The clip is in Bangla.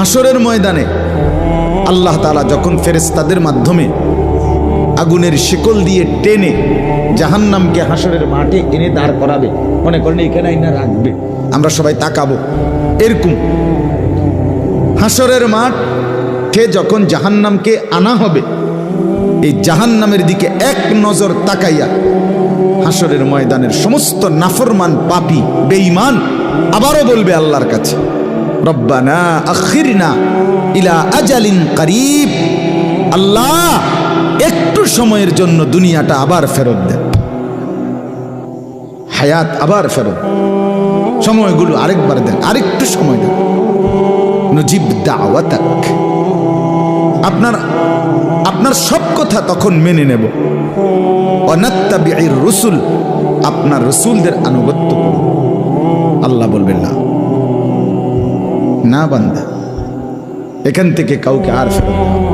হাসরের ময়দানে আল্লাহ তাআলা যখন ফেরেশতাদের মাধ্যমে আগুনের শিকল দিয়ে টেনে জাহান্নামকে হাসরের মাঠে এনে দাঁড় করাবে, মনে করেন এখানে আইনা রাখবে, আমরা সবাই তাকাবো, এরকম হাসরের মাঠে যখন জাহান্নামকে আনা হবে, এই জাহান্নামের দিকে এক নজর তাকাইয়া হাসরের ময়দানের সমস্ত নাফরমান পাপী বেঈমান আবারও বলবে আল্লাহর কাছে, রব্বানা আখিরনা ইলা আজালিন করিব, আল্লাহ একটু সময়ের জন্য দুনিয়াটা আবার ফেরত দেন, হায়াত আবার ফেরত, সময়গুলো আরেকবার দেন, আরেকটু সময় দেন, নজিব দাওয়াতাক, আপনার সব কথা তখন মেনে নেব, অনাত্তাবিউর রসুল, আপনার রসুলদের আনুগত্য করব। আল্লাহ বলবেন না, না বান্দা, এখান থেকে কাউকে আর ফেরত দাও।